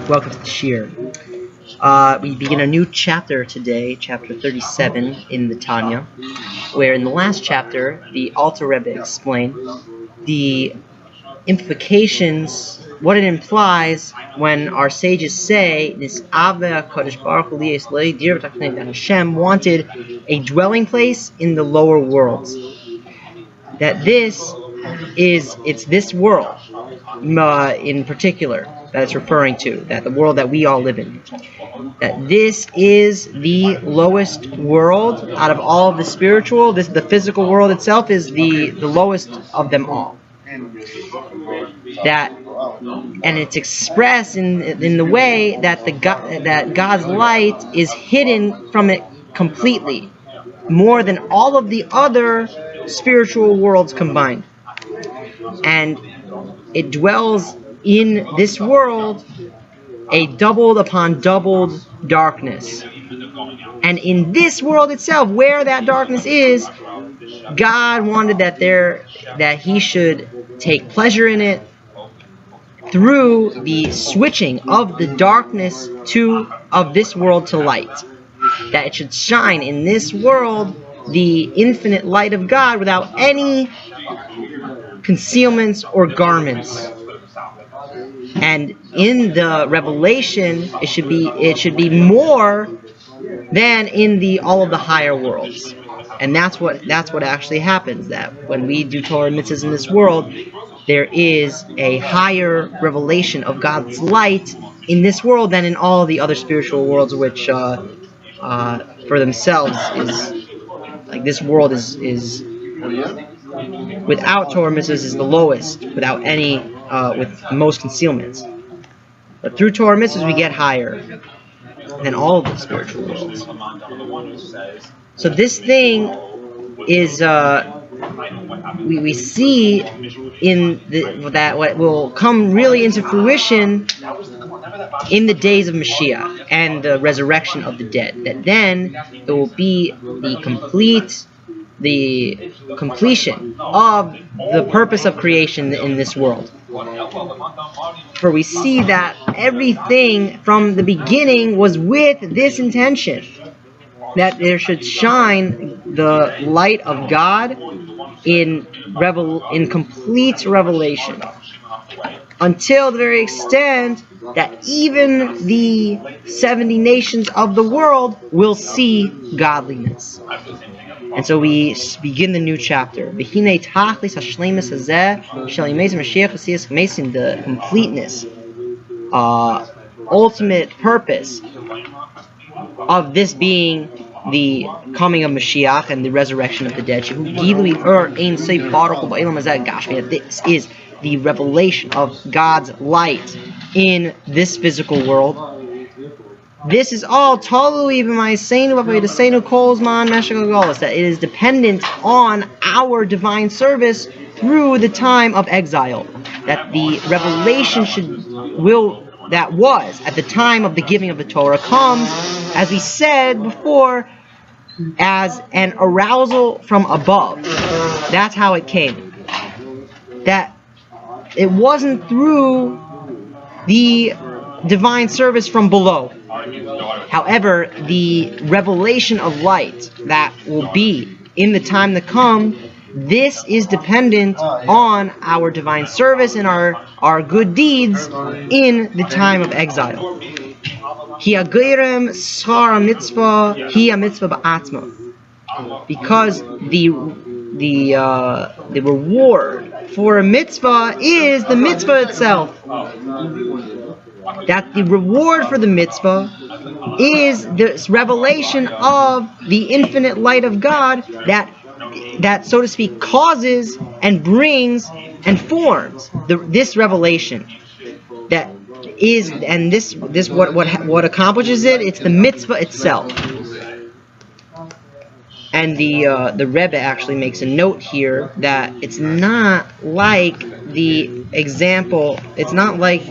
Welcome to the Shir. We begin a new chapter today, chapter 37 in the Tanya, where in the last chapter, the Alter Rebbe explained the implications, what it implies when our sages say, that Hashem wanted a dwelling place in the lower worlds. That it's this world in particular that it's referring to, that the world that we all live in, that this is the lowest world out of all of the spiritual. The physical world itself is the lowest of them all. And it's expressed in the way that that God's light is hidden from it completely, more than all of the other spiritual worlds combined. And it dwells in this world a doubled upon doubled darkness. And in this world itself, where that darkness is, God wanted that he should take pleasure in it through the switching of the darkness of this world to light. That it should shine in this world the infinite light of God without any concealments or garments. And in the revelation, it should be more than in all of the higher worlds. And that's what actually happens. That when we do Torah mitzvahs in this world, there is a higher revelation of God's light in this world than in all the other spiritual worlds, which for themselves is like this world is without Torah mitzvahs is the lowest, without any with most concealments. But through Torah mitzvahs we get higher than all of the spiritual worlds. So this thing is we see that what will come really into fruition in the days of Mashiach and the resurrection of the dead. That then it will be the completion of the purpose of creation in this world. For we see that everything from the beginning was with this intention, that there should shine the light of God in complete revelation, until the very extent that even the 70 nations of the world will see godliness. And so we begin the new chapter. The completeness, ultimate purpose of this being the coming of Mashiach and the resurrection of the dead. This is the revelation of God's light in this physical world. This is all that it is dependent on our divine service through the time of exile. That the revelation that was at the time of the giving of the Torah comes, as we said before, as an arousal from above. That's how it came. That it wasn't through the divine service from below. However, the revelation of light that will be in the time to come, this is dependent on our divine service and our good deeds in the time of exile. Because the reward for a mitzvah is the mitzvah itself. That the reward for the mitzvah is this revelation of the infinite light of God that so to speak causes and brings and forms this revelation. That is, and this what accomplishes it. It's the mitzvah itself. And the Rebbe actually makes a note here that it's not like the example. It's not like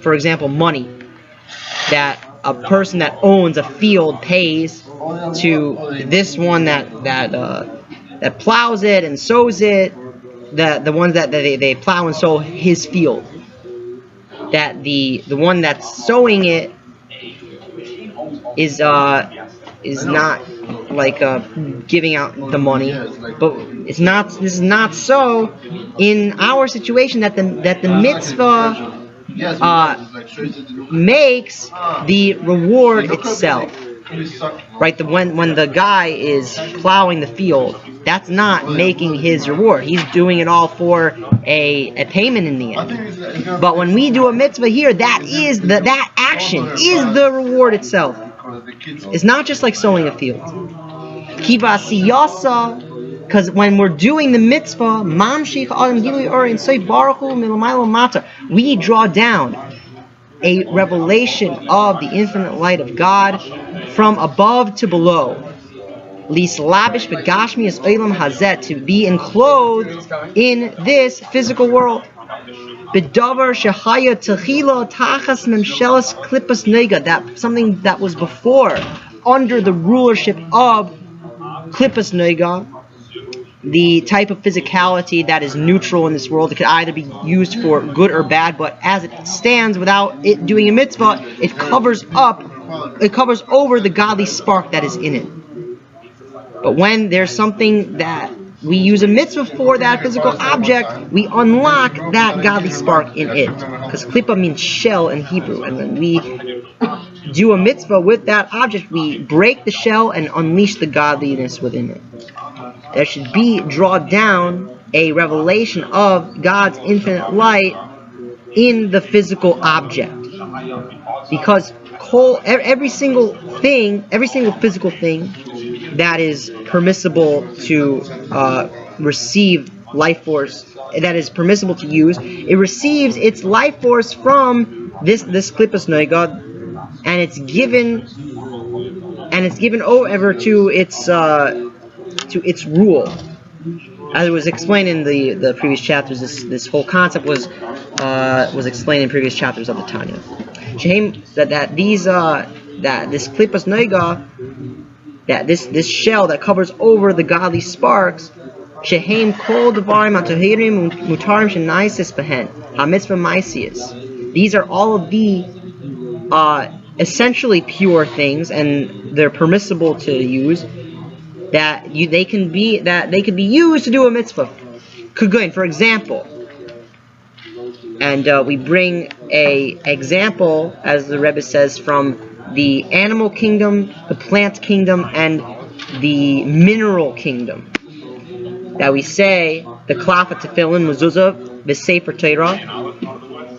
for example, money. That a person that owns a field pays to this one that plows it and sows it. The ones that they plow and sow his field. that the one that's sowing it is not like giving out the money, but it's not. This is not so in our situation that the mitzvah makes the reward itself. Right, when the guy is plowing the field, that's not making his reward. He's doing it all for a payment in the end. But when we do a mitzvah here, that action is the reward itself. It's not just like sowing a field. Because when we're doing the mitzvah, we draw down a revelation of the infinite light of God from above to below. To be enclosed in this physical world. That something that was before under the rulership of Klippas Noiga, the type of physicality that is neutral in this world. It could either be used for good or bad, but as it stands, without it doing a mitzvah, it covers over the godly spark that is in it. But when there's something that we use a mitzvah for, that physical object, we unlock that godly spark in it. Because klippa means shell in Hebrew, and when we do a mitzvah with that object, we break the shell and unleash the godliness within it. There should be draw down a revelation of God's infinite light in the physical object, because every single physical thing that is permissible to receive life force, that is permissible to use, it receives its life force from this klippas noiga, and it's given over to its rule. As it was explained in the previous chapters, this whole concept was explained in previous chapters of the Tanya. That this klippas noiga, that this shell that covers over the godly sparks, shehem kol devarim atohirim mutarim shenaisis behen hamitzvah maisius. These are all of the essentially pure things, and they're permissible to use. They can be used to do a mitzvah. Kugun, for example, and we bring a example, as the Rebbe says, from the animal kingdom, the plant kingdom, and the mineral kingdom. That we say the klafat tefillin, mezuzah, v'sefer Torah,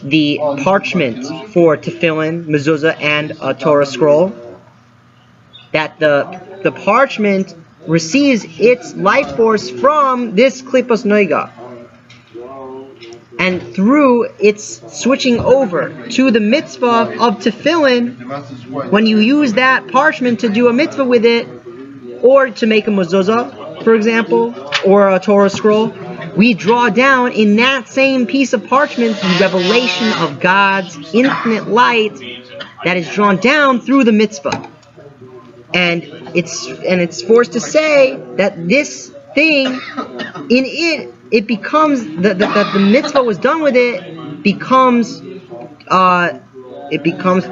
the parchment for tefillin, mezuzah, and a Torah scroll. That the parchment receives its life force from this klippas noiga, and through its switching over to the mitzvah of tefillin, when you use that parchment to do a mitzvah with it, or to make a mezuzah, for example, or a Torah scroll, we draw down in that same piece of parchment the revelation of God's infinite light that is drawn down through the mitzvah. And it's forced to say that this thing, in it becomes that the mitzvah was done with it becomes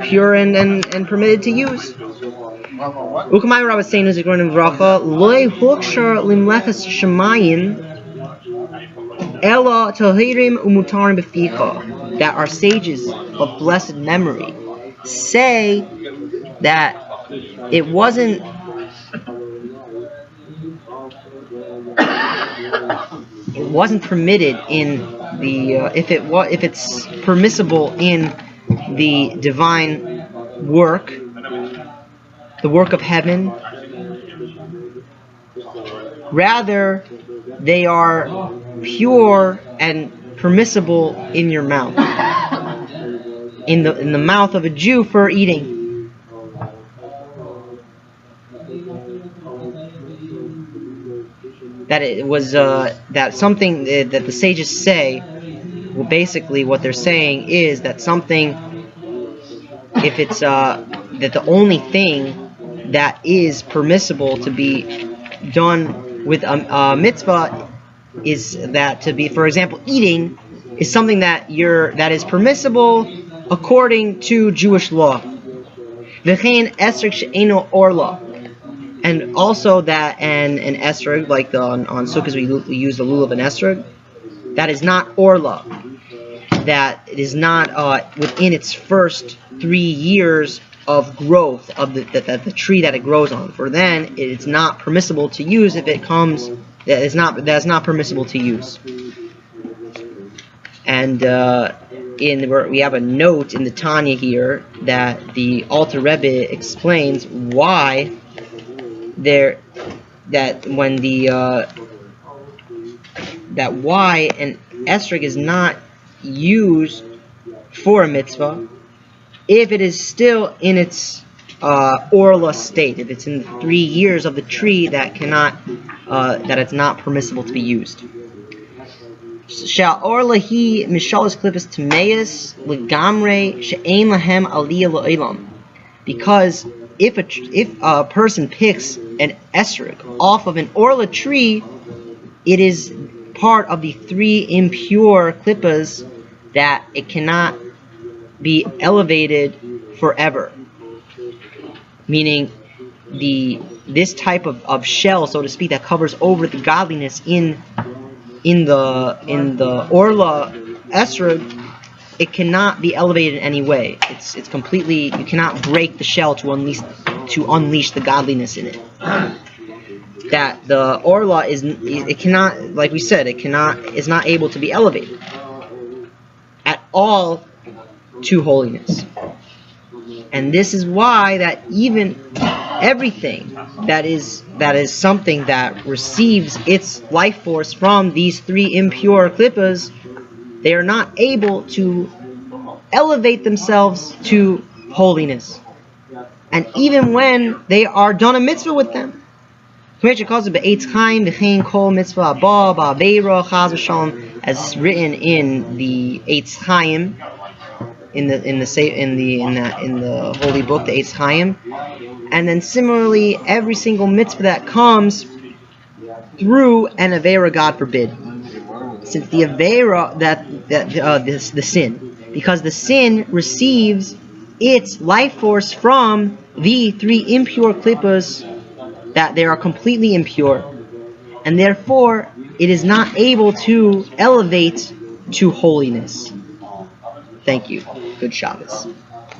pure and permitted to use. Ukamai Rabbi saying is going to bracha loy hukshar limlechas shemayim ela tohirim umutarim b'ficha. That our sages of blessed memory say that it wasn't permitted in the if it's permissible in the divine work, the work of heaven. Rather, they are pure and permissible in your mouth, in the mouth of a Jew for eating. That it was that something that the sages say. Well, basically, what they're saying is that something, if it's that the only thing that is permissible to be done with a mitzvah is that to be, for example, eating is something that is permissible according to Jewish law. V'chein esrog she'eino orla. And also that an esrog, like on Sukkot we use the lulav and esrog, that is not orla. That it is not within its first 3 years of growth of the tree that it grows on. For then it's not permissible to use if it comes. That's not permissible to use. And we have a note in the Tanya here that the Alter Rebbe explains why why an esrog is not used for a mitzvah if it is still in its orla state, if it's in 3 years of the tree that it's not permissible to be used. Sha'orla hi mishalas klippus tameis legamre she'ein lahem aliyah lo'elam. Because if a person picks an esrog off of an orla tree, it is part of the 3 impure klippas that it cannot be elevated forever. Meaning this type of shell, so to speak, that covers over the godliness in the orla esrog, it cannot be elevated in any way. It's completely, you cannot break the shell to unleash the godliness in it. That the orla it cannot, like we said, is not able to be elevated at all to holiness. And this is why that even everything that is something that receives its life force from these 3 impure klippas, they are not able to elevate themselves to holiness. And even when they are done a mitzvah with them, as written in the Eitz Chaim, in the holy book, the Eitz Chaim, and then similarly every single mitzvah that comes through an avera, God forbid, since the avera the sin, because the sin receives its life force from the 3 impure klippas, that they are completely impure, and therefore it is not able to elevate to holiness. Thank you. Good Shabbos.